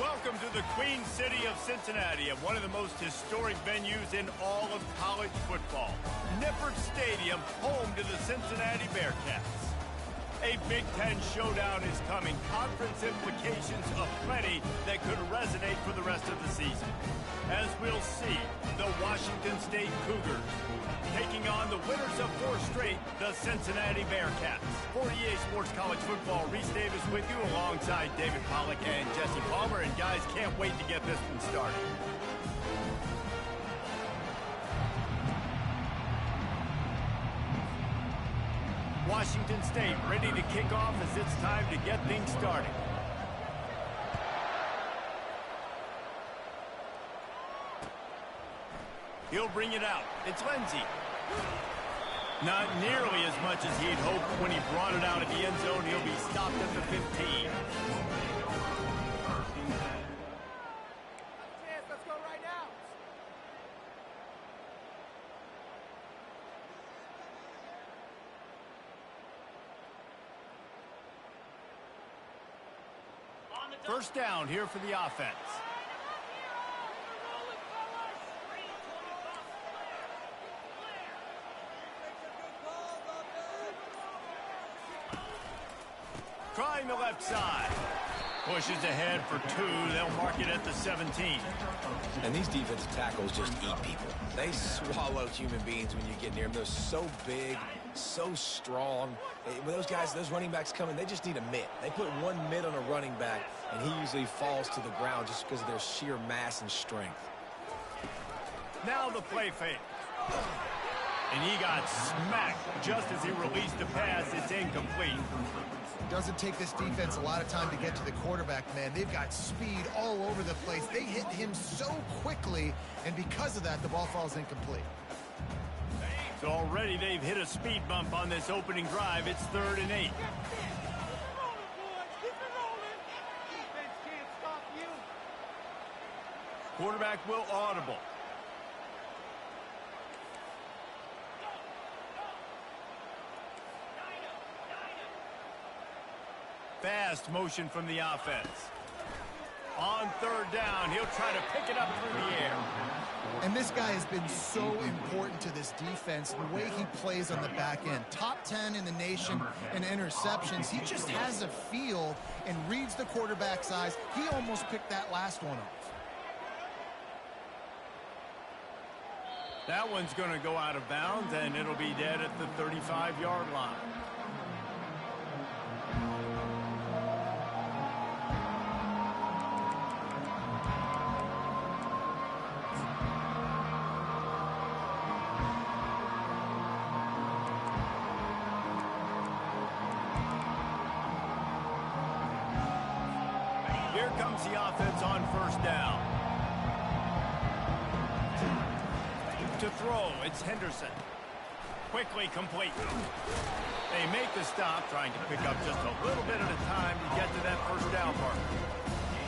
Welcome to the Queen City of Cincinnati, and one of the most historic venues in all of college football. Nippert Stadium, home to the Cincinnati Bearcats. A Big Ten showdown is coming. Conference implications aplenty that could resonate for the rest of the season. As we'll see, the Washington State Cougars taking on the winners of 4 straight, the Cincinnati Bearcats. For EA Sports College Football, Reese Davis with you alongside David Pollack and Jesse Palmer. And guys, can't wait to get this one started. Washington State ready to kick off as it's time to get things started. He'll bring it out. It's Lindsey. Not nearly as much as he'd hoped when he brought it out at the end zone. He'll be stopped at the 15. Let's go right now. First down here for the offense. Trying the left side. Pushes ahead for 2. They'll mark it at the 17. And these defensive tackles just eat people. They swallow human beings when you get near them. They're so big, so strong. When those guys, those running backs come in, they just need a mitt. They put one mitt on a running back, and he usually falls to the ground just because of their sheer mass and strength. Now the play fake. And he got smacked just as he released the pass. It's incomplete. Doesn't take this defense a lot of time to get to the quarterback, man. They've got speed all over the place. They hit him so quickly, and because of that, the ball falls incomplete. So already they've hit a speed bump on this opening drive. It's 3rd and 8. Quarterback will audible. Fast motion from the offense. On 3rd down, he'll try to pick it up through the air. And this guy has been so important to this defense, the way he plays on the back end. Top 10 in the nation in interceptions. He just has a feel and reads the quarterback's eyes. He almost picked that last one off. That one's going to go out of bounds, and it'll be dead at the 35-yard line. Here comes the offense on 1st down. To throw, it's Henderson. Quickly complete. They make the stop, trying to pick up just a little bit at a time to get to that 1st down mark.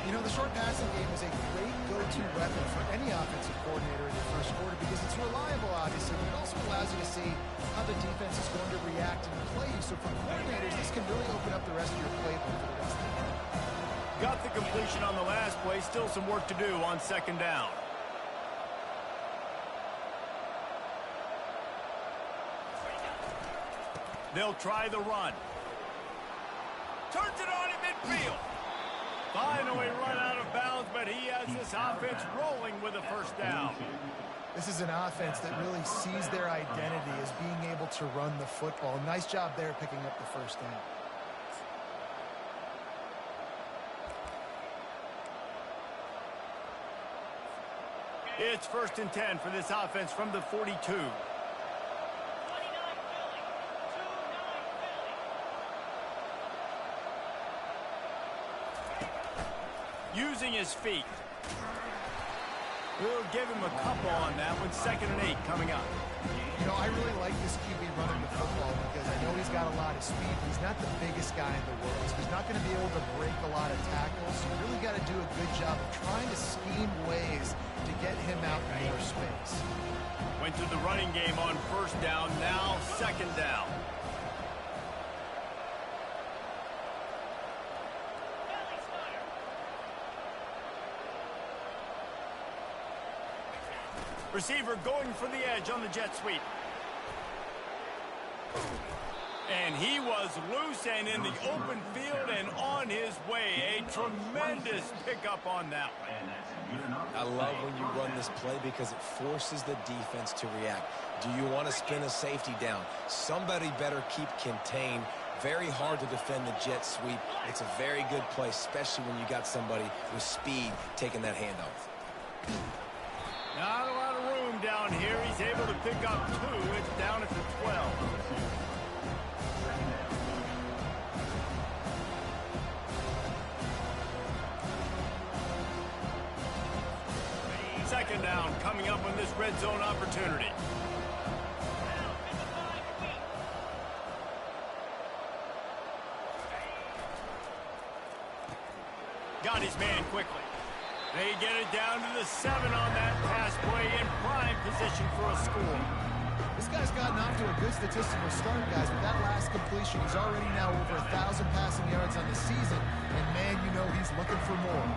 You know, the short passing game is a great go-to weapon for any offensive coordinator in the first quarter because it's reliable, obviously, but it also allows you to see how the defense is going to react and play you. So for coordinators, this can really open up the rest of your playbook for the rest of the game. Got the completion on the last play. Still some work to do on 2nd down. They'll try the run. Turns it on in midfield. Finally run out of bounds, but he has this offense rolling with a 1st down. This is an offense that really sees their identity as being able to run the football. Nice job there picking up the 1st down. It's 1st and 10 for this offense from the 42. Using his feet. We'll give him a couple on that one. 2nd and 8 coming up. You know, I really like this QB running the football because I know he's got a lot of speed. He's not the biggest guy in the world, so he's not going to be able to break a lot of tackles. So you really got to do a good job of trying to scheme ways to get him out in more space. Went to the running game on 1st down, now 2nd down. Receiver going for the edge on the jet sweep. And he was loose and in the open field and on his way. A tremendous pickup on that one. I love when you run this play because it forces the defense to react. Do you want to spin a safety down? Somebody better keep contained. Very hard to defend the jet sweep. It's a very good play, especially when you got somebody with speed taking that handoff. Not a lot of room down here. He's able to pick up 2. It's down at the 12. Second down coming up on this red zone opportunity. Got his man quickly. They get it down to the 7 on that pass play in prime position for a score. This guy's gotten off to a good statistical start, guys. With that last completion, he's already now over 1,000 passing yards on the season. And, man, you know he's looking for more.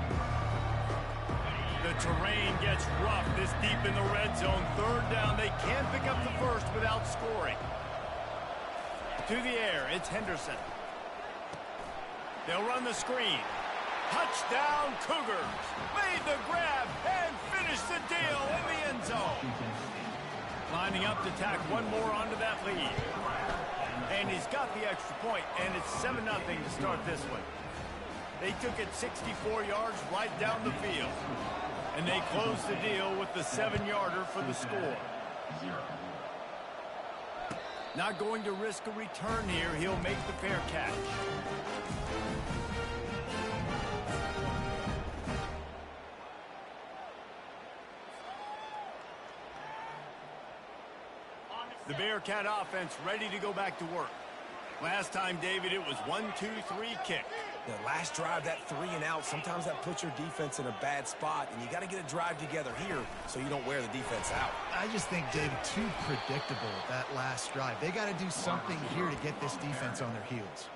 The terrain gets rough this deep in the red zone. Third down, they can't pick up the first without scoring. To the air, it's Henderson. They'll run the screen. Touchdown, Cougars. Made the grab and finished the deal in the end zone. Lining up to tack one more onto that lead. And he's got the extra point, and it's 7-0 to start this one. They took it 64 yards right down the field. And they close the deal with the 7-yarder for the score. Not going to risk a return here. He'll make the fair catch. The Bearcat offense ready to go back to work. Last time, David, it was 1-2-3 kick. The last drive, that 3 and out, sometimes that puts your defense in a bad spot, and you got to get a drive together here so you don't wear the defense out. I just think, David, too predictable that last drive. They got to do something here to get this defense on their heels.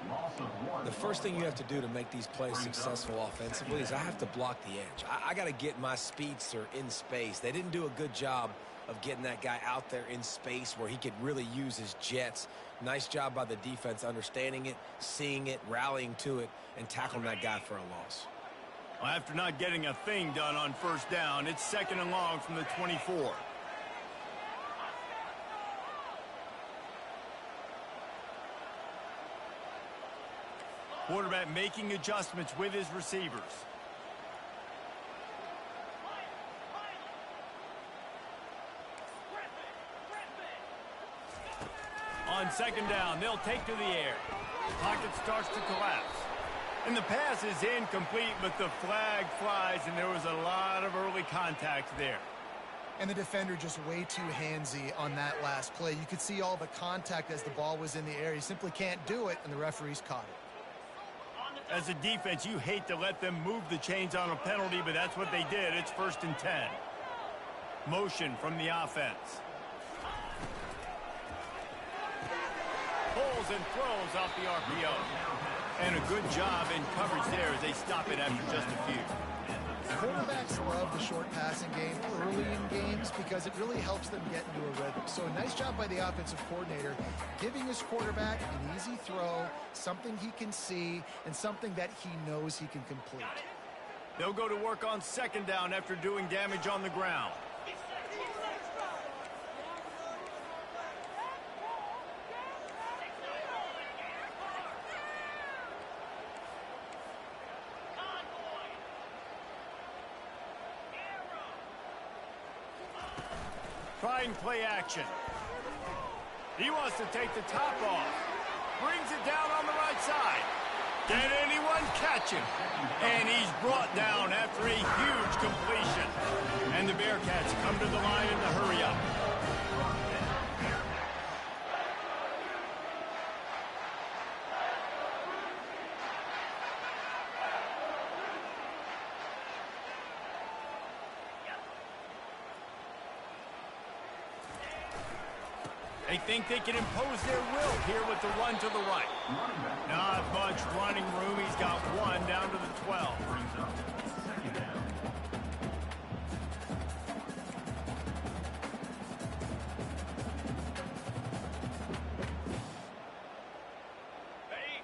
The first thing you have to do to make these plays successful offensively is I have to block the edge. I got to get my speedster in space. They didn't do a good job of getting that guy out there in space where he could really use his jets. Nice job by the defense understanding it, seeing it, rallying to it, and tackling that guy for a loss. Well, after not getting a thing done on first down, it's 2nd and long from the 24. Quarterback making adjustments with his receivers. On 2nd down, they'll take to the air. Pocket starts to collapse. And the pass is incomplete, but the flag flies, and there was a lot of early contact there. And the defender just way too handsy on that last play. You could see all the contact as the ball was in the air. He simply can't do it, and the referees caught it. As a defense, you hate to let them move the chains on a penalty, but that's what they did. It's 1st and 10. Motion from the offense. Pulls and throws off the RPO. And a good job in coverage there as they stop it after just a few. Quarterbacks love the short passing game early in games because it really helps them get into a rhythm. So a nice job by the offensive coordinator giving his quarterback an easy throw, something he can see, and something that he knows he can complete. They'll go to work on 2nd down after doing damage on the ground. Trying play action. He wants to take the top off. Brings it down on the right side. Can anyone catch him? And he's brought down after a huge completion. And the Bearcats come to the line in the hurry up. They think they can impose their will here with the run to the right. Not much running room. He's got 1 down to the 12.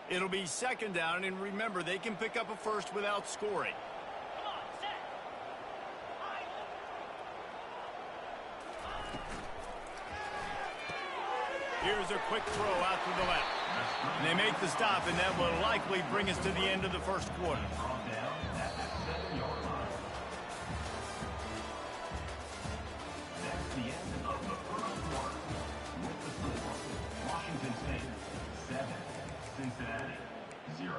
It'll be second down, and remember, they can pick up a first without scoring. Here's a quick throw out to the left. And they make the stop, and that will likely bring us to the end of the first quarter. That's the end of the first quarter. With the score, Washington State 7, Cincinnati 0.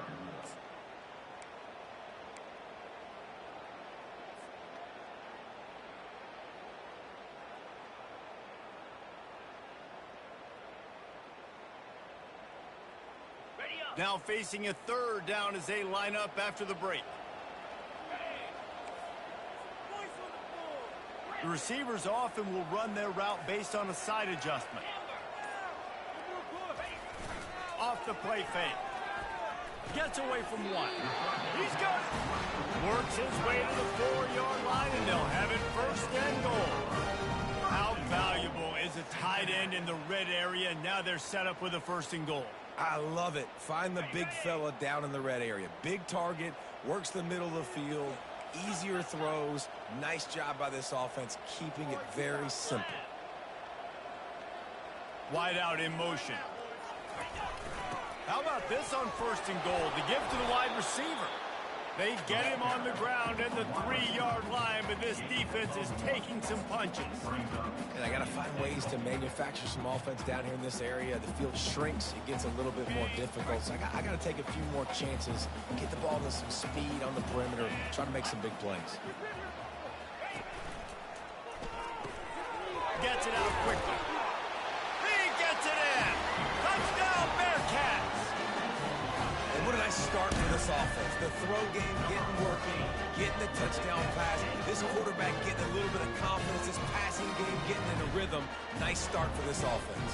Now facing a third down as they line up after the break. The receivers often will run their route based on a side adjustment. Off the play fake. Gets away from one. He's got it. Works his way to the 4-yard line, and they'll have it first and goal. How valuable is a tight end in the red area? Now they're set up with a first and goal. I love it. Find the big fella down in the red area. Big target, works the middle of the field, easier throws. Nice job by this offense, keeping it very simple. Wide out in motion. How about this on first and goal to give to the wide receiver? They get him on the ground at the 3-yard line, but this defense is taking some punches. And I got to find ways to manufacture some offense down here in this area. The field shrinks. It gets a little bit more difficult. So I got to take a few more chances, get the ball to some speed on the perimeter, try to make some big plays. Gets it out quickly. He gets it in. Touchdown, Bearcats. And what a nice start for this offense. The throw game getting working, getting the touchdown pass. This quarterback getting a little bit of confidence. This passing game getting in a rhythm. Nice start for this offense.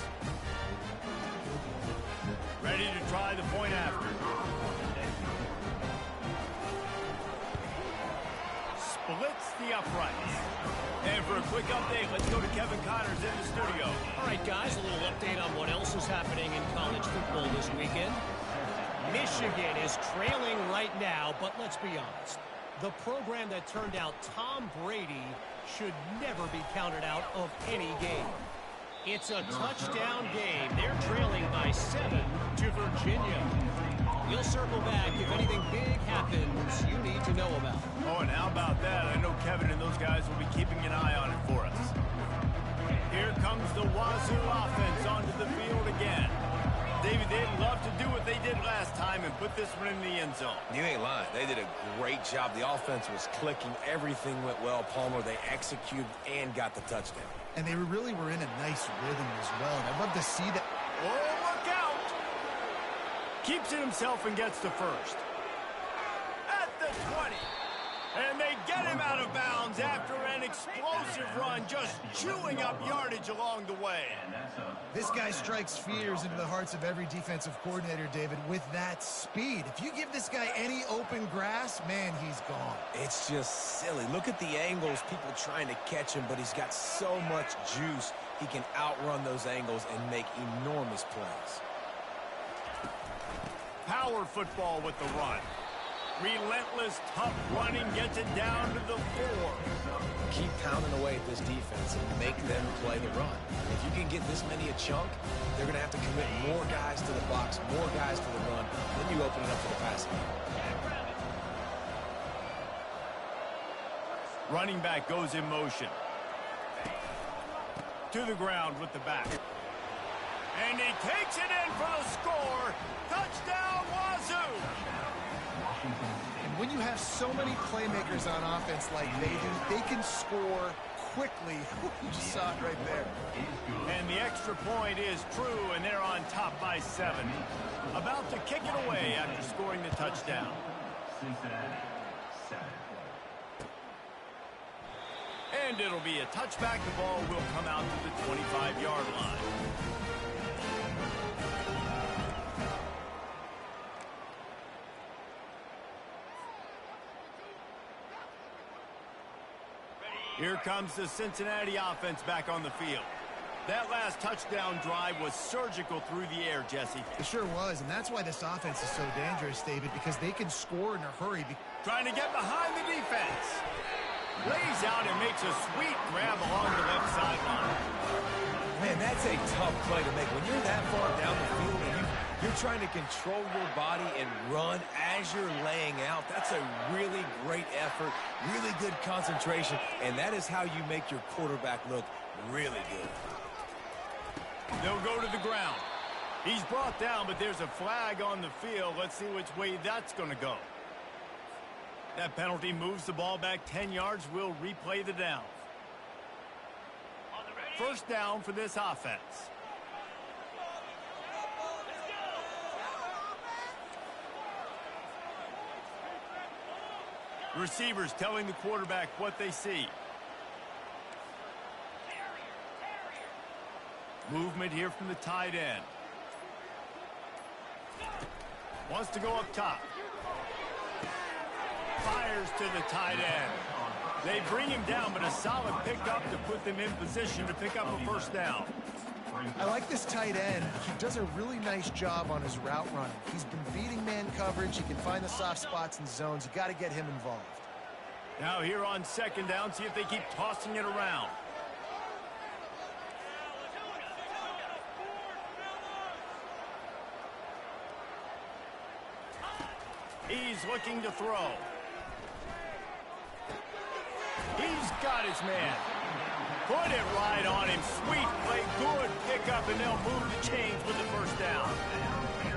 Ready to try the point after. Splits the uprights. And for a quick update, let's go to Kevin Connors in the studio. All right, guys, a little update on what else is happening in college football this weekend. Michigan is trailing right now, but let's be honest. The program that turned out Tom Brady should never be counted out of any game. It's a touchdown game. They're trailing by 7 to Virginia. We'll circle back if anything big happens you need to know about. Oh, and how about that? I know Kevin and those guys will be keeping an eye on it for us. Here comes the Wazoo offense onto the field again. David, they'd love to do what they did last time and put this one in the end zone. You ain't lying. They did a great job. The offense was clicking. Everything went well. Palmer, they executed and got the touchdown. And they really were in a nice rhythm as well. And I'd love to see that. Oh, look out! Keeps it himself and gets the first. At the 20. And they get him out of bounds after an explosive run, just chewing up yardage along the way. This guy strikes fears into the hearts of every defensive coordinator, David, with that speed. If you give this guy any open grass, man, he's gone. It's just silly. Look at the angles, people trying to catch him, but he's got so much juice. He can outrun those angles and make enormous plays. Power football with the run. Relentless, tough running gets it down to the 4. Keep pounding away at this defense and make them play the run. If you can get this many a chunk, they're going to have to commit more guys to the box, more guys to the run. Then you open it up for the passing. Running back goes in motion. To the ground with the back. And he takes it in for the score. Touchdown, Wazoo! And when you have so many playmakers on offense like they do, they can score quickly. You just saw it right there. And the extra point is true, and they're on top by 7. About to kick it away after scoring the touchdown. Cincinnati 7. And it'll be a touchback. The ball will come out to the 25-yard line. Here comes the Cincinnati offense back on the field. That last touchdown drive was surgical through the air, Jesse. It sure was, and that's why this offense is so dangerous, David, because they can score in a hurry. Trying to get behind the defense. Lays out and makes a sweet grab along the left sideline. Man, that's a tough play to make. When you're that far down the field and you're trying to control your body and run as you're laying out, that's a really great effort, really good concentration, and that is how you make your quarterback look really good. They'll go to the ground. He's brought down, but there's a flag on the field. Let's see which way that's going to go. That penalty moves the ball back 10 yards. We'll replay the down. First down for this offense. Receivers telling the quarterback what they see. Movement here from the tight end. Wants to go up top. Fires to the tight end. They bring him down, but a solid pickup to put them in position to pick up a first down. I like this tight end. He does a really nice job on his route running. He's been beating man coverage. He can find the soft spots and zones. You got to get him involved. Now here on second down, see if they keep tossing it around. He's looking to throw. He's got his man. Put it right on him. Sweet play, good pickup, and they'll move the chains with the first down.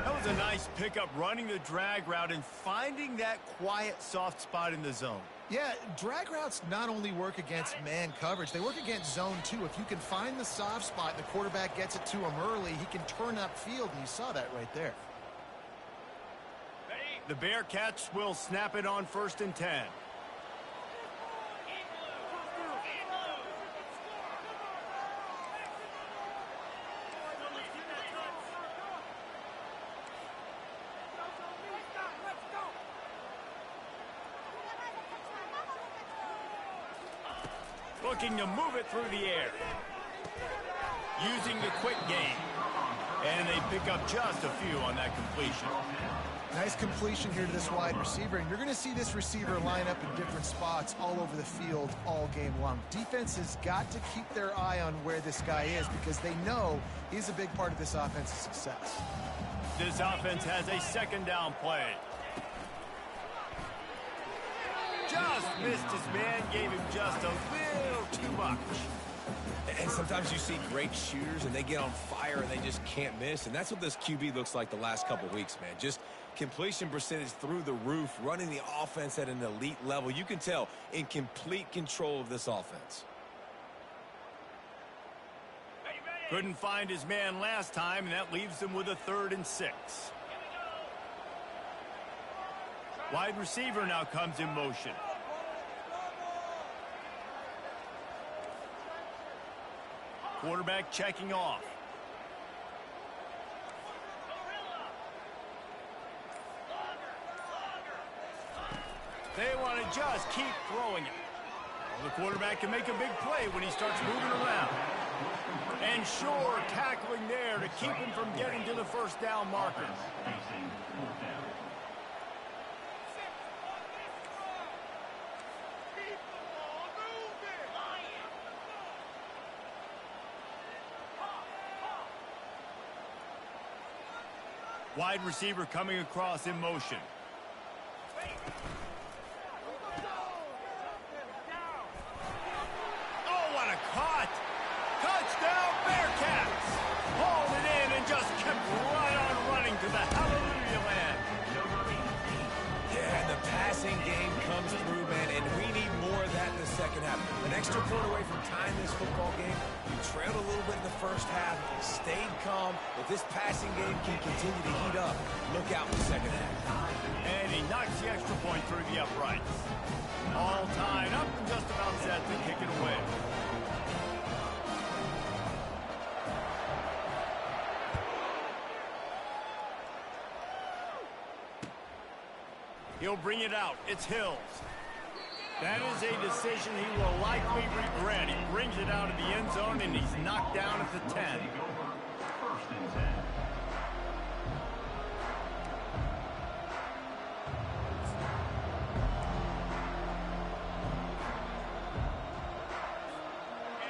That was a nice pickup, running the drag route and finding that quiet, soft spot in the zone. Yeah, drag routes not only work against man coverage, they work against zone too. If you can find the soft spot and the quarterback gets it to him early, he can turn upfield, and you saw that right there. The Bearcats will snap it on 1st and 10. Looking to move it through the air. Using the quick game. And they pick up just a few on that completion. Nice completion here to this wide receiver, and you're going to see this receiver line up in different spots all over the field all game long. Defense has got to keep their eye on where this guy is because they know he's a big part of this offense's success. This offense has a second down play. Just missed his man, gave him just a little too much. And sometimes you see great shooters and they get on fire and they just can't miss. And that's what this QB looks like the last couple weeks, man. Just completion percentage through the roof, running the offense at an elite level. You can tell in complete control of this offense. Couldn't find his man last time, and that leaves him with a 3rd and 6. Wide receiver now comes in motion. Quarterback checking off. They want to just keep throwing it. Well, the quarterback can make a big play when he starts moving around. And sure, tackling there to keep him from getting to the first down marker. Wide receiver coming across in motion. Oh, what a caught! Touchdown, Bearcats! Hauled it in and just kept right on running to the hallelujah land. Yeah, and the passing game comes through, man, and we need more of that in the second half. An extra point away from tying this football game. You trailed a little bit in the first half, stayed calm. If this passing game can continue to heat up, look out in the second half. And he knocks the extra point through the uprights. All tied up and just about set to kick it away. He'll bring it out. It's Hills. That is a decision he will likely regret. He brings it out of the end zone, and he's knocked down at the 10. First and 10.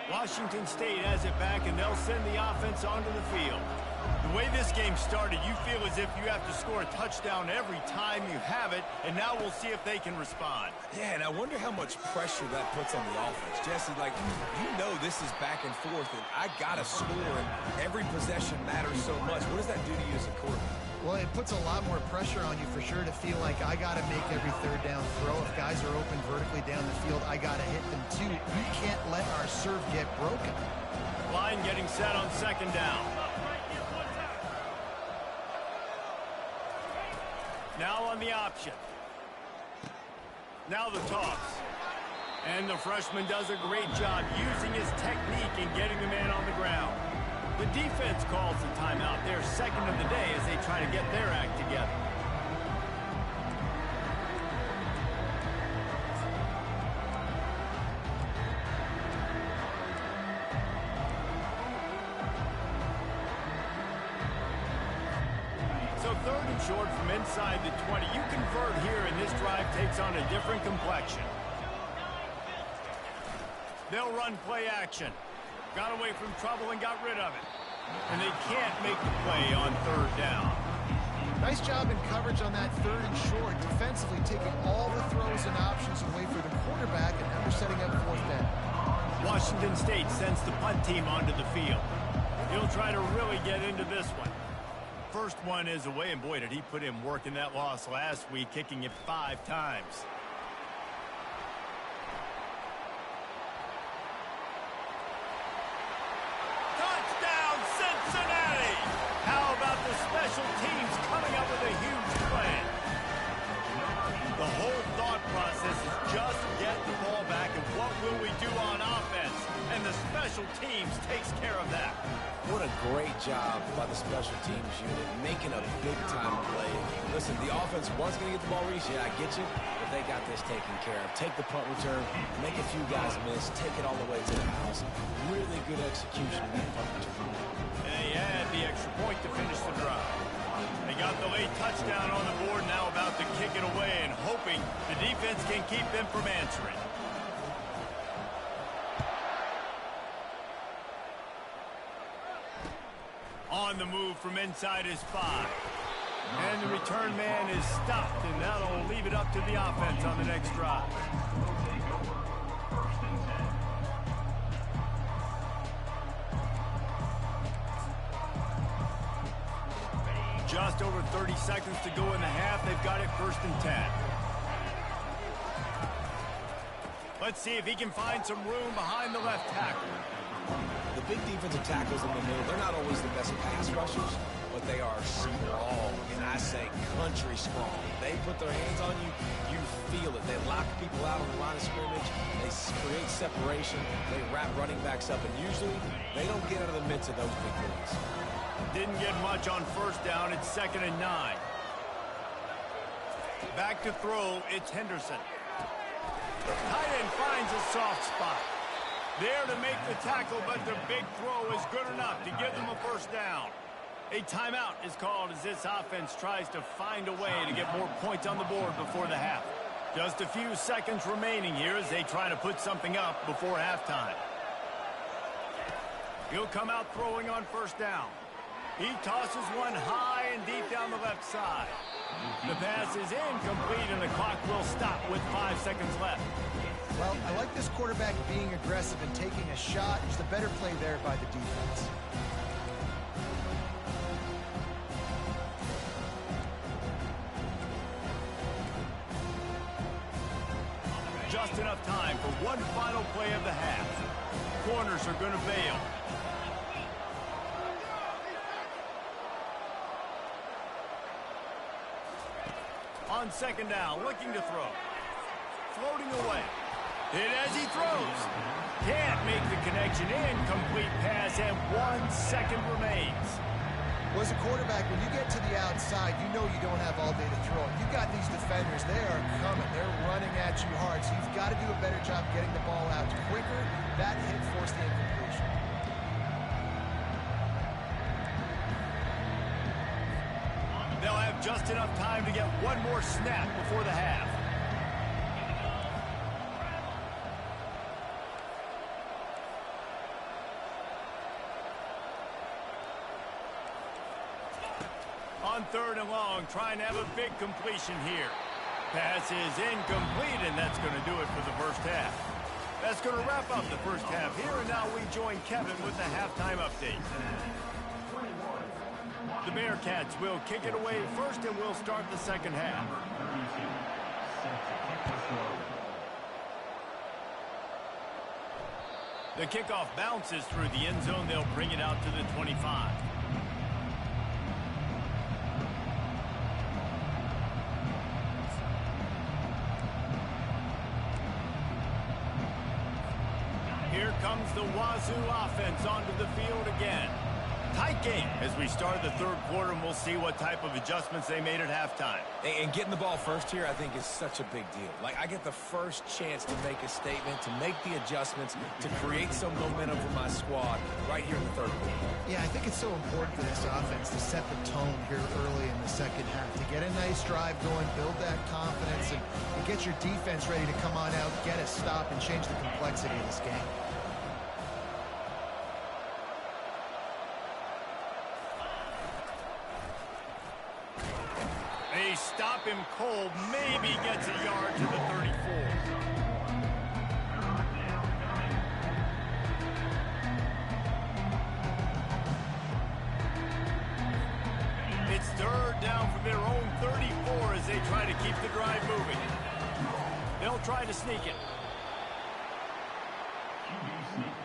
Washington State has it back, and they'll send the offense onto the field. The way this game started, you feel as if you have to score a touchdown every time you have it, and now we'll see if they can respond. Yeah, and I wonder how much pressure that puts on the offense. Jesse, like, you know this is back and forth, and I got to score, and every possession matters so much. What does that do to you as a quarterback? Well, it puts a lot more pressure on you for sure to feel like I got to make every third down throw. If guys are open vertically down the field, I got to hit them too. We can't let our serve get broken. Line getting set on second down. Now on the option. Now the toss. And the freshman does a great job using his technique and getting the man on the ground. The defense calls the timeout. They're second of the day as they try to get their act together. So third and short from inside the 20. You convert here, and this drive takes on a different complexion. They'll run play action. Got away from trouble and got rid of it. And they can't make the play on third down. Nice job in coverage on that third and short, defensively taking all the throws and options away for the quarterback, and now they're setting up fourth down. Washington State sends the punt team onto the field. He'll try to really get into this one. First one is away, and boy, did he put in work in that loss last week, kicking it 5 times. Touchdown, Cincinnati! How about the special teams coming up with a huge plan? The whole thought process is just get the ball back, and what will we do on offense? And the special teams takes care of that. What a great job by the special teams unit, making a big-time play. Listen, the offense was going to get the ball reached. Yeah, I get you, but they got this taken care of. Take the punt return, make a few guys miss, take it all the way to the house. Really good execution of that punt return. And they had the extra point to finish the drive. They got the late touchdown on the board, now about to kick it away and hoping the defense can keep them from answering. On the move from inside his 5. And the return man is stopped, and that'll leave it up to the offense on the next drive. Just over 30 seconds to go in the half. They've got it 1st and 10. Let's see if he can find some room behind the left tackle. The big defensive tackles in the middle, they're not always the best pass rushers, but they are strong, and I say country strong. They put their hands on you, you feel it. They lock people out on the line of scrimmage. They create separation. They wrap running backs up, and usually they don't get out of the midst of those big plays. Didn't get much on 1st down. It's 2nd and 9. Back to throw. It's Henderson. Tight end finds a soft spot. There to make the tackle, but the big throw is good enough to give them a 1st down. A timeout is called as this offense tries to find a way to get more points on the board before the half. Just a few seconds remaining here as they try to put something up before halftime. He'll come out throwing on 1st down. He tosses one high and deep down the left side. The pass is incomplete, and the clock will stop with 5 seconds left. Well, I like this quarterback being aggressive and taking a shot. It's the better play there by the defense. Just enough time for one final play of the half. Corners are going to bail. On 2nd down, looking to throw. Floating away. Hit as he throws. Can't make the connection. Incomplete pass, and 1 second remains. Well, as a quarterback, when you get to the outside, you know you don't have all day to throw. You got these defenders, they are coming. They're running at you hard, so you've got to do a better job getting the ball out quicker. That hit forced the incompletion. They'll have just enough time to get one more snap before the half. On 3rd and long, trying to have a big completion here. Pass is incomplete, and that's going to do it for the first half. That's going to wrap up the first half here, and now we join Kevin with the halftime update. The Bearcats will kick it away first, and we'll start the second half. The kickoff bounces through the end zone. They'll bring it out to the 25. Here comes the Wazoo offense onto the field again. Tight game as we start the third quarter, and we'll see what type of adjustments they made at halftime. And getting the ball first here, I think, is such a big deal. Like, I get the first chance to make a statement, to make the adjustments, to create some momentum for my squad right here in the third quarter. Yeah, I think it's so important for this offense to set the tone here early in the second half, to get a nice drive going, build that confidence, and get your defense ready to come on out, get a stop, and change the complexity of this game. They stop him cold, maybe gets a yard to the 34. It's 3rd down from their own 34 as they try to keep the drive moving. They'll try to sneak it. QB sneak.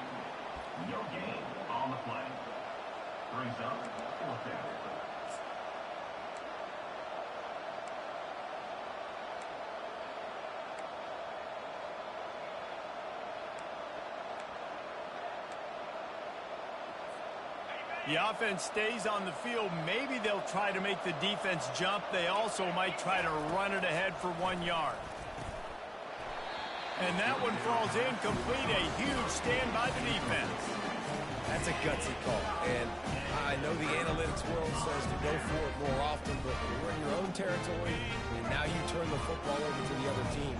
No gain on the play. Brings up 4th down. The offense stays on the field. Maybe they'll try to make the defense jump. They also might try to run it ahead for 1 yard. And that one falls incomplete. A huge stand by the defense. That's a gutsy call. And I know the analytics world says to go for it more often, but when you're in your own territory, and now you turn the football over to the other team,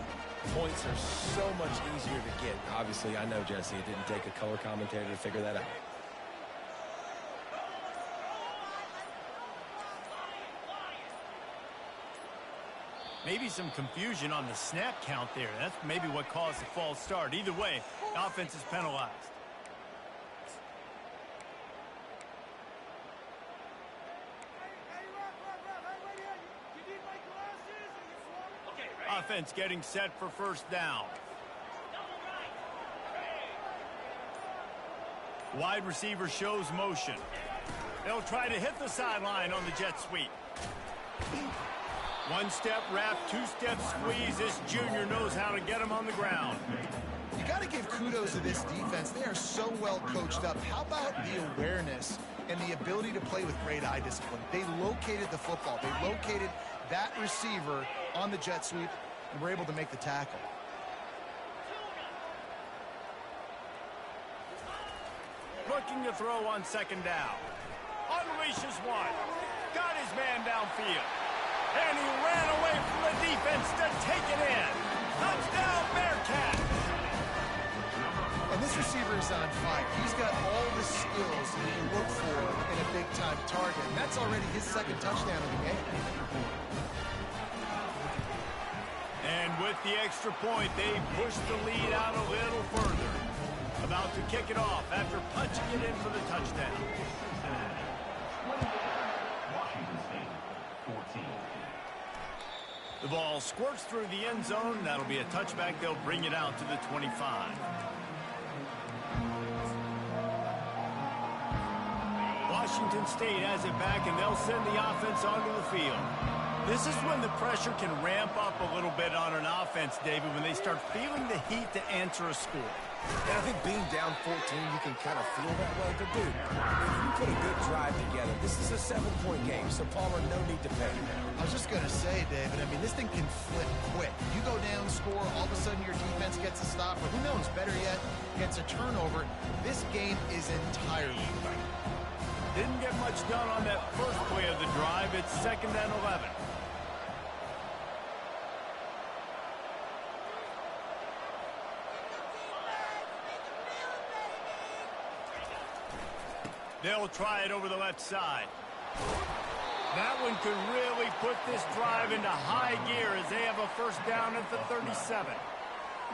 points are so much easier to get. Obviously, I know, Jesse, it didn't take a color commentator to figure that out. Maybe some confusion on the snap count there. That's maybe what caused the false start. Either way, the offense is penalized. Offense getting set for first down. Wide receiver shows motion. They'll try to hit the sideline on the jet sweep. One-step wrap, two-step squeeze. This junior knows how to get him on the ground. You got to give kudos to this defense. They are so well coached up. How about the awareness and the ability to play with great eye discipline? They located the football. They located that receiver on the jet sweep and were able to make the tackle. Looking to throw on second down. Unleashes one. Got his man downfield. And he ran away from the defense to take it in. Touchdown, Bearcats! And this receiver is on fire. He's got all the skills that you look for in a big-time target. And that's already his second touchdown of the game. And with the extra point, they push the lead out a little further. About to kick it off after punching it in for the touchdown. Washington State, 14. The ball squirts through the end zone. That'll be a touchback. They'll bring it out to the 25. Washington State has it back, and they'll send the offense onto the field. This is when the pressure can ramp up a little bit on an offense, David, when they start feeling the heat to answer a score. And I think being down 14, you can kind of feel that way. But, dude, if you put a good drive together, this is a 7-point game, so Palmer, no need to panic. I was just going to say, David, I mean, this thing can flip quick. You go down, score, all of a sudden your defense gets a stop, or who knows, better yet, gets a turnover. This game is entirely right. Didn't get much done on that first play of the drive. It's 2nd and 11. They'll try it over the left side. That one could really put this drive into high gear as they have a first down at the 37.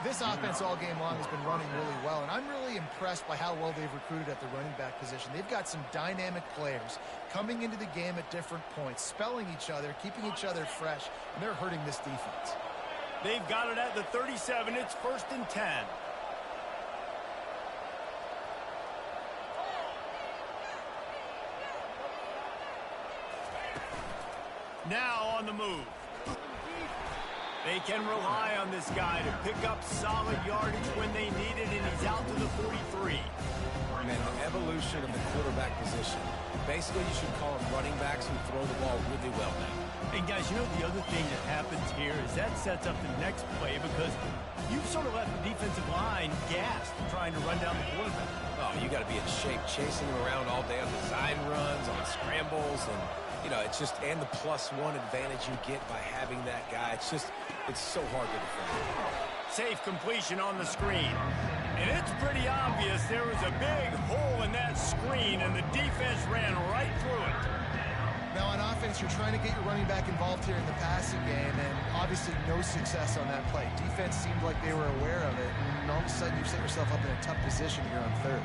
This offense all game long has been running really well, and I'm really impressed by how well they've recruited at the running back position. They've got some dynamic players coming into the game at different points, spelling each other, keeping each other fresh, and they're hurting this defense. They've got it at the 37. It's 1st and 10. Now on the move. They can rely on this guy to pick up solid yardage when they need it, and he's out to the 43. Man, the evolution of the quarterback position. Basically, you should call them running backs who throw the ball really well now. And guys, you know the other thing that happens here is that sets up the next play because you've sort of left the defensive line gassed trying to run down the quarterback. Oh, you got to be in shape, chasing him around all day on design runs, on scrambles, and you know, it's just, and the +1 advantage you get by having that guy. It's just, it's so hard to defend. Safe completion on the screen. And it's pretty obvious there was a big hole in that screen, and the defense ran right through it. Now, on offense, you're trying to get your running back involved here in the passing game, and obviously no success on that play. Defense seemed like they were aware of it, and all of a sudden you set yourself up in a tough position here on 3rd.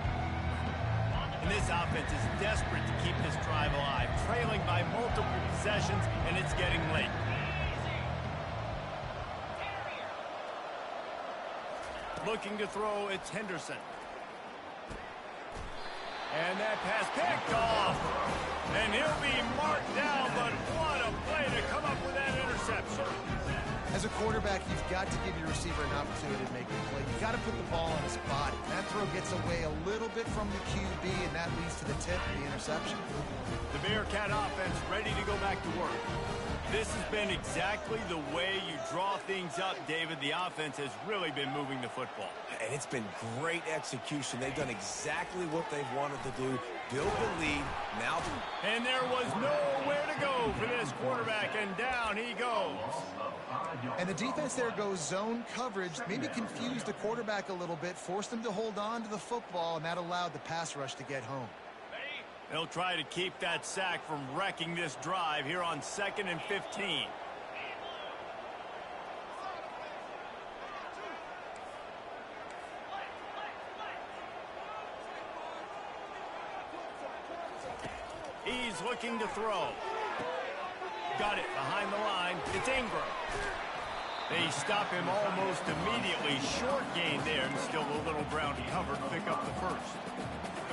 And this offense is desperate to keep this drive alive, trailing by multiple possessions, and it's getting late. Looking to throw, it's Henderson. And that pass picked off. And he'll be marked down, but what a play to come up with that interception. As a quarterback, you've got to give your receiver an opportunity to make a play. You've got to put the ball on his body. That throw gets away a little bit from the QB, and that leads to the tip and the interception. The Bearcat offense ready to go back to work. This has been exactly the way you draw things up, David. The offense has really been moving the football. And it's been great execution. They've done exactly what they've wanted to do. Build the lead. Now. And there was nowhere to go for this quarterback, and down he goes. And the defense there goes zone coverage, maybe confused the quarterback a little bit, forced him to hold on to the football, and that allowed the pass rush to get home. They'll try to keep that sack from wrecking this drive here on 2nd and 15. He's looking to throw. Got it behind the line. It's Ingram. They stop him almost immediately. Short gain there, and still a little ground cover to pick up the first.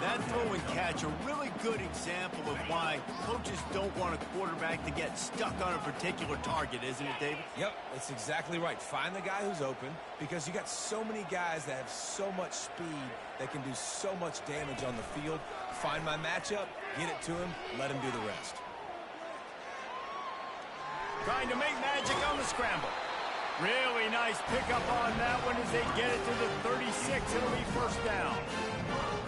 That throw and catch, a really good example of why coaches don't want a quarterback to get stuck on a particular target, isn't it, David? Yep, that's exactly right. Find the guy who's open, because you got so many guys that have so much speed that can do so much damage on the field. Find my matchup, get it to him, let him do the rest. Trying to make magic on the scramble. Really nice pickup on that one as they get it to the 36. It'll be first down.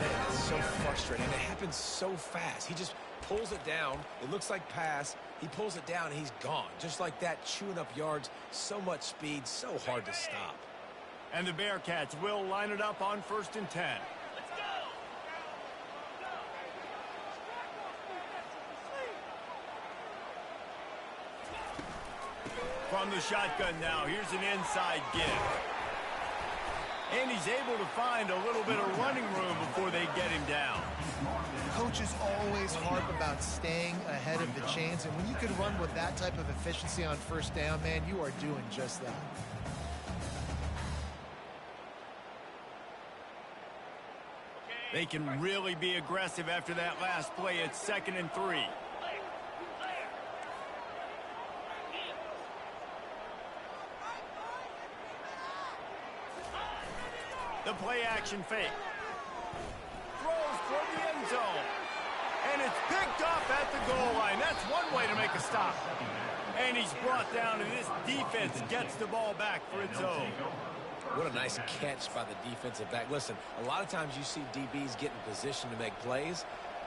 Man, it's so frustrating. It happens so fast. He just pulls it down. It looks like pass. He pulls it down, and he's gone. Just like that, chewing up yards. So much speed, so hard to stop. And the Bearcats will line it up on 1st and 10. From the shotgun now, here's an inside give. And he's able to find a little bit of running room before they get him down. Coaches always harp about staying ahead of the chains, and when you can run with that type of efficiency on first down, man, you are doing just that. They can really be aggressive after that last play. It's 2nd and 3. The play action fake. Throws for the end zone. And it's picked off at the goal line. That's one way to make a stop. And he's brought down, and this defense gets the ball back for its own. What a nice catch by the defensive back. Listen, a lot of times you see DBs get in position to make plays,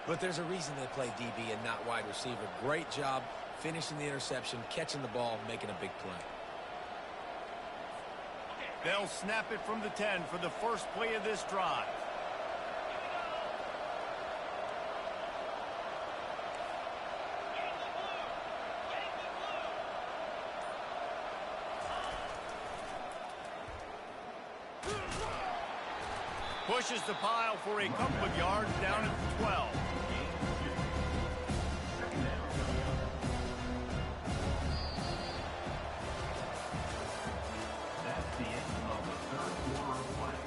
but there's a reason they play DB and not wide receiver. Great job finishing the interception, catching the ball, making a big play. They'll snap it from the 10 for the first play of this drive. Pushes the pile for a couple of yards down at the 12. That's the end of the third quarter of play.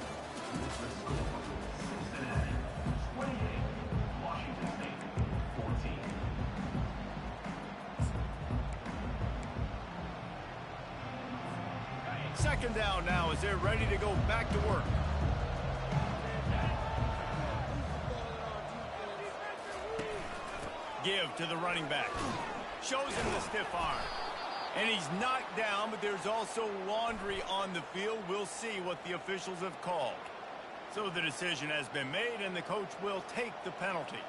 With the score, Cincinnati 28, Washington State 14. Second down now as they're ready to go back to work. Give to the running back. Shows him the stiff arm. And he's knocked down, but there's also laundry on the field. We'll see what the officials have called. So the decision has been made, and the coach will take the penalty.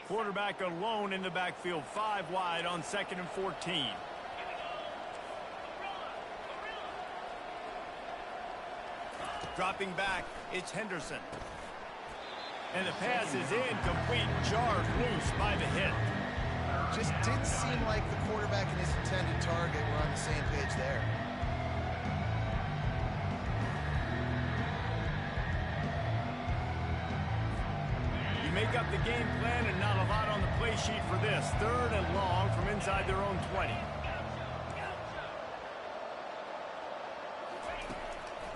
Quarterback alone in the backfield, 5 wide on 2nd and 14. Dropping back, it's Henderson. And the pass is incomplete, jarred loose by the hit. Just didn't seem like the quarterback and his intended target were on the same page there. Make up the game plan and not a lot on the play sheet for this. 3rd and long from inside their own 20.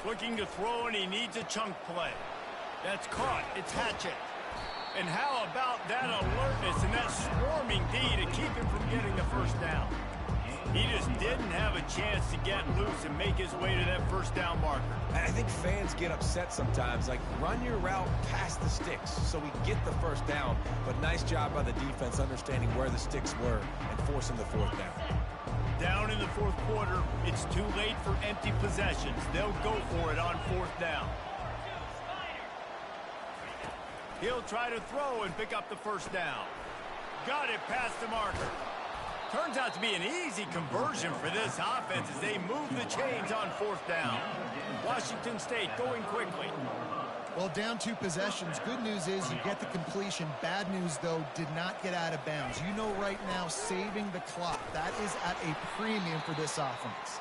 Looking to throw, and he needs a chunk play. That's caught. It's Hatchett. And how about that alertness and that swarming D to keep him from getting the first down? He just didn't have a chance to get loose and make his way to that first down marker. I think fans get upset sometimes, like run your route past the sticks so we get the first down. But nice job by the defense understanding where the sticks were and forcing the 4th down. Down in the 4th quarter, it's too late for empty possessions. They'll go for it on 4th down. He'll try to throw and pick up the first down. Got it past the marker. Turns out to be an easy conversion for this offense as they move the chains on 4th down. Washington State going quickly. Well, down 2 possessions. Good news is you get the completion. Bad news, though, did not get out of bounds. You know right now, saving the clock. That is at a premium for this offense.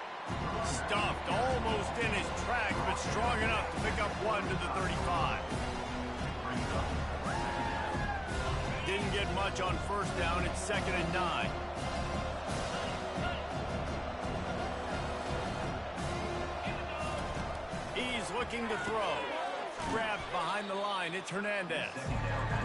Stuffed almost in his track, but strong enough to pick up 1 to the 35. Didn't get much on 1st down. It's 2nd and 9. He's looking to throw. Grabbed behind the line. It's Hernandez.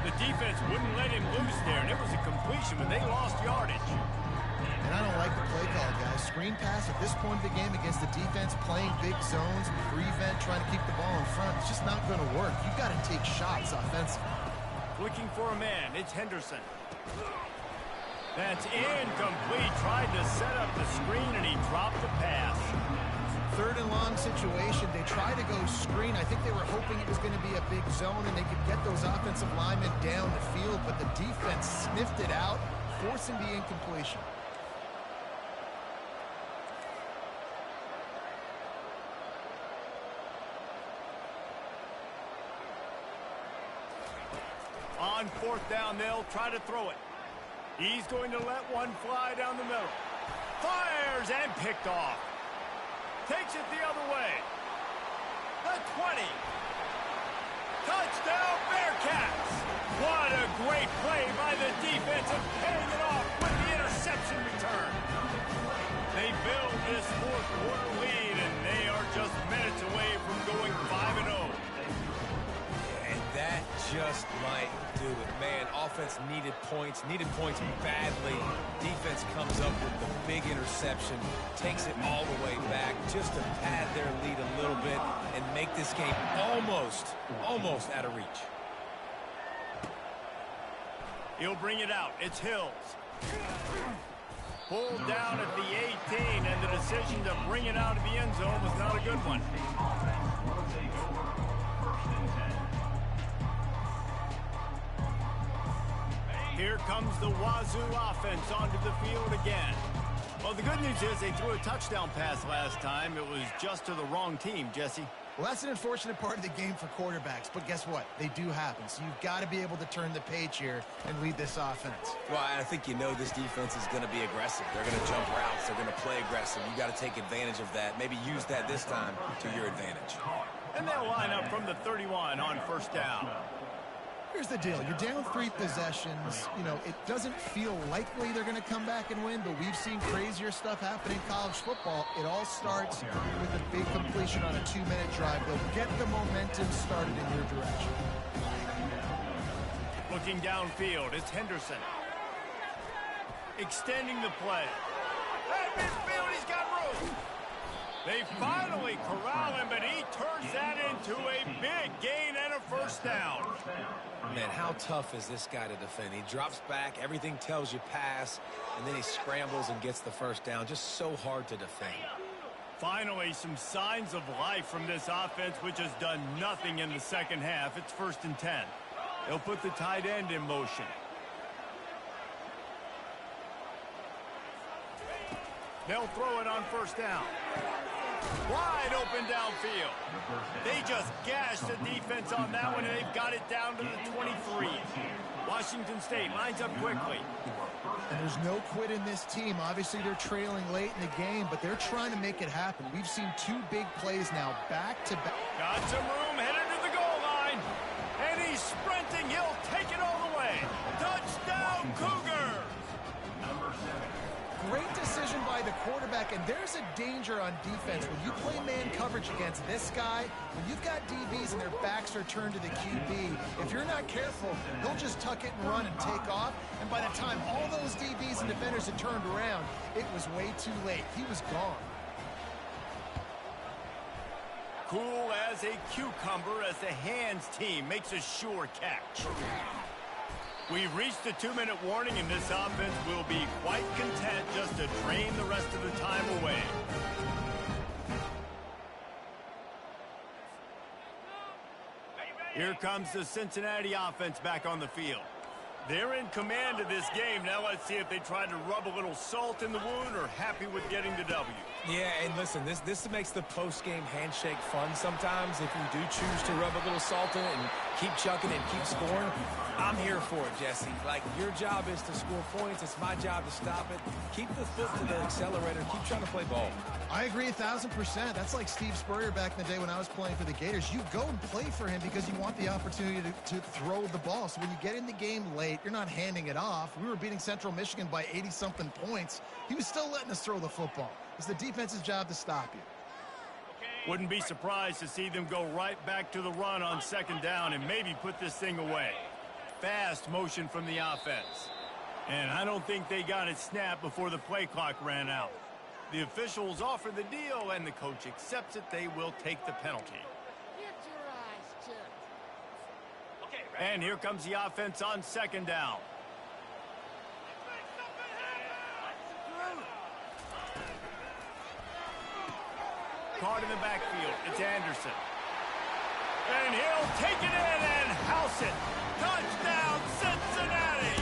The defense wouldn't let him loose there, and it was a completion, but they lost yardage. And I don't like the play call, guys. Screen pass at this point of the game against the defense, playing big zones, prevent, trying to keep the ball in front. It's just not going to work. You've got to take shots offensively. Looking for a man. It's Henderson. That's incomplete. Tried to set up the screen, and he dropped the pass. 3rd and long situation. They try to go screen. I think they were hoping it was going to be a big zone and they could get those offensive linemen down the field, but the defense sniffed it out, forcing the incompletion. On 4th down, they'll try to throw it. He's going to let one fly down the middle. Fires and picked off. Takes it the other way. The 20. Touchdown, Bearcats. What a great play by the defense and paying it off with the interception return. They build this 4th quarter lead, and they are just minutes away from going 5-0. And that just might offense needed points badly. Defense comes up with the big interception, takes it all the way back just to pad their lead a little bit and make this game almost out of reach. He'll bring it out. It's Hills. Pulled down at the 18, and the decision to bring it out of the end zone was not a good one. Here comes the Wazoo offense onto the field again. Well, the good news is they threw a touchdown pass last time. It was just to the wrong team, Jesse. Well, that's an unfortunate part of the game for quarterbacks, but guess what? They do happen, so you've got to be able to turn the page here and lead this offense. Well, I think you know this defense is going to be aggressive. They're going to jump routes. They're going to play aggressive. You've got to take advantage of that. Maybe use that this time to your advantage. And they'll line up from the 31 on first down. Here's the deal. You're down 3 possessions. You know, it doesn't feel likely they're going to come back and win, but we've seen crazier stuff happen in college football. It all starts with a big completion on a 2-minute drive. They'll get the momentum started in your direction. Looking downfield, it's Henderson. Extending the play. At midfield, he's got room. They finally corral him, but he turns that into a big gain and a first down. Man, how tough is this guy to defend? He drops back, everything tells you pass, and then he scrambles and gets the first down. Just so hard to defend. Finally, some signs of life from this offense, which has done nothing in the second half. It's 1st and 10. They'll put the tight end in motion. They'll throw it on first down. Wide open downfield. They just gashed the defense on that one, and they've got it down to the 23. Washington State lines up quickly. And there's no quit in this team. Obviously, they're trailing late in the game, but they're trying to make it happen. We've seen 2 big plays now, back-to-back. Got some room, headed to the goal line. And he's sprinting. He'll take it all the way. Touchdown, Cougars! Great decision by the quarterback, and there's a danger on defense. When you play man coverage against this guy, when you've got DBs and their backs are turned to the QB, if you're not careful, they'll just tuck it and run and take off, and by the time all those DBs and defenders had turned around, it was way too late. He was gone. Cool as a cucumber as the hands team makes a sure catch. We've reached the 2-minute warning, and this offense will be quite content just to drain the rest of the time away. Here comes the Cincinnati offense back on the field. They're in command of this game. Now let's see if they try to rub a little salt in the wound or happy with getting the W. Yeah, and listen, this makes the post-game handshake fun sometimes. If you do choose to rub a little salt in it and keep chucking and keep scoring, I'm here for it, Jesse. Like, your job is to score points. It's my job to stop it. Keep the foot to the accelerator. Keep trying to play ball. I agree 1,000%. That's like Steve Spurrier back in the day when I was playing for the Gators. You go and play for him because you want the opportunity to throw the ball. So when you get in the game late, you're not handing it off. We were beating Central Michigan by 80-something points. He was still letting us throw the football. It's the defense's job to stop you. Wouldn't be surprised to see them go right back to the run on 2nd down and maybe put this thing away. Fast motion from the offense. And I don't think they got it snapped before the play clock ran out. The officials offer the deal, and the coach accepts it. They will take the penalty. And here comes the offense on 2nd down. Caught in the backfield. It's Anderson. And he'll take it in and house it. Touchdown, Cincinnati!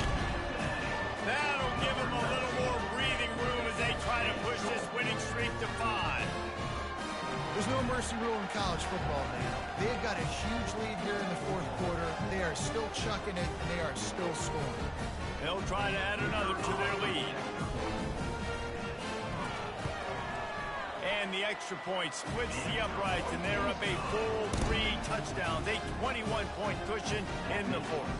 That'll give him a little more breathing room as they try to push this winning streak to 5. There's no mercy rule in college football, man. They've got a huge lead here in the 4th quarter. They are still chucking it, and they are still scoring. They'll try to add another to their lead. And the extra point splits the uprights, and they're up a full 3 touchdowns, a 21-point cushion in the 4th.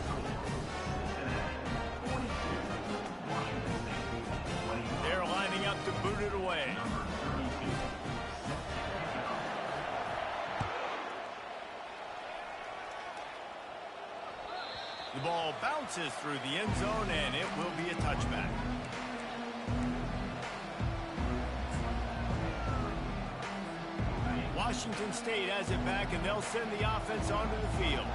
They're lining up to boot it away. The ball bounces through the end zone, and it will be a touchback. Washington State has it back, and they'll send the offense onto the field.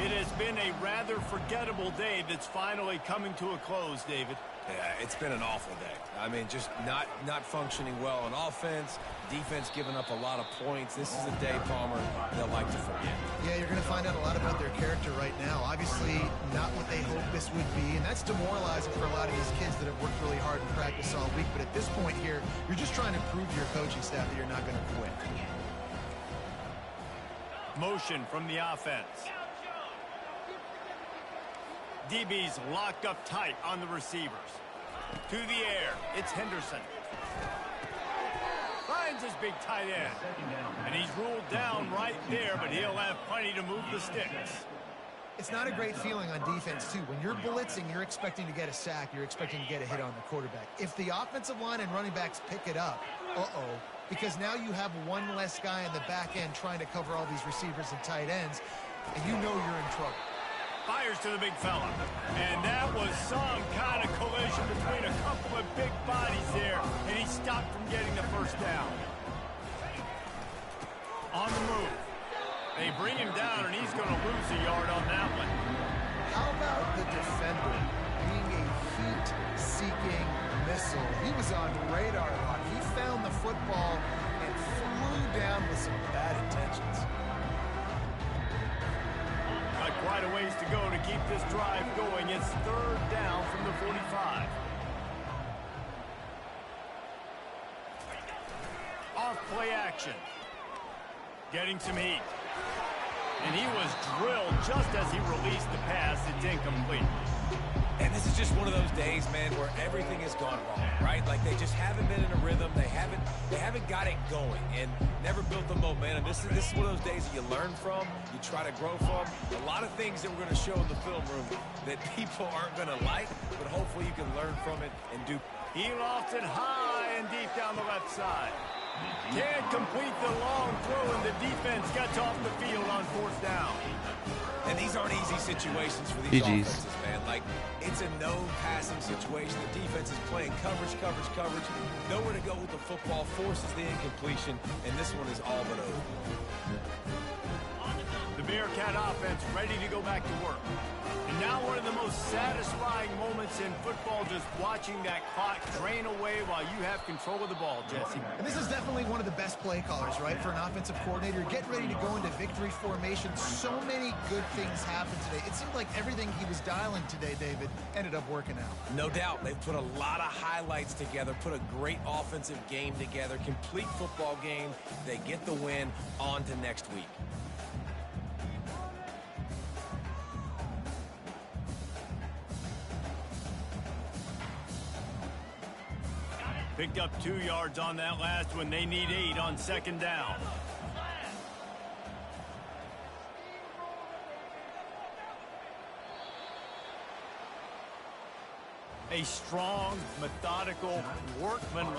It has been a rather forgettable day that's finally coming to a close, David. Yeah, it's been an awful day. I mean, just not functioning well on offense, defense giving up a lot of points. This is a day, Palmer, they'll like to forget. Yeah, you're going to find out a lot about their character right now. Obviously, not what they hoped this would be, and that's demoralizing for a lot of these kids that have worked really hard in practice all week. But at this point here, you're just trying to prove to your coaching staff that you're not going to quit. Motion from the offense. DB's locked up tight on the receivers. To the air, it's Henderson. Finds his big tight end. And he's ruled down right there, but he'll have plenty to move the sticks. It's not a great feeling on defense, too. When you're blitzing, you're expecting to get a sack. You're expecting to get a hit on the quarterback. If the offensive line and running backs pick it up, because now you have one less guy in the back end trying to cover all these receivers and tight ends, and you know you're in trouble. Fires to the big fella. And that was some kind of collision between a couple of big bodies there, and he stopped from getting the first down. On the move. They bring him down, and he's going to lose a yard on that one. How about the defender being a heat-seeking missile? He was on radar lock. He found the football and flew down with some bad intentions. Got quite a ways to go to keep this drive going. It's third down from the 45. Off play action. Getting some heat. And he was drilled just as he released the pass. It's incomplete. And this is just one of those days, man, where everything has gone wrong, right? Like they just haven't been in a rhythm. They haven't got it going and never built the momentum. This is one of those days that you learn from, you try to grow from. A lot of things that we're going to show in the film room that people aren't going to like, but hopefully you can learn from it and do. He lofted high and deep down the left side. Can't complete the long throw, and the defense gets off the field on fourth down. And these aren't easy situations for these offenses, man. Like, it's a no passing situation. The defense is playing coverage. Nowhere to go with the football, forces the incompletion, and this one is all but over. The Bearcat offense ready to go back to work. And now one of the most satisfying moments in football, just watching that clock drain away while you have control of the ball, Jesse. And this is definitely one of the best play callers, right, for an offensive coordinator. Get ready to go into victory formation. So many good things happened today. It seemed like everything he was dialing today, David, ended up working out. No doubt. They've put a lot of highlights together, put a great offensive game together, complete football game. They get the win. On to next week. Picked up 2 yards on that last one. They need 8 on second down. A strong, methodical, workman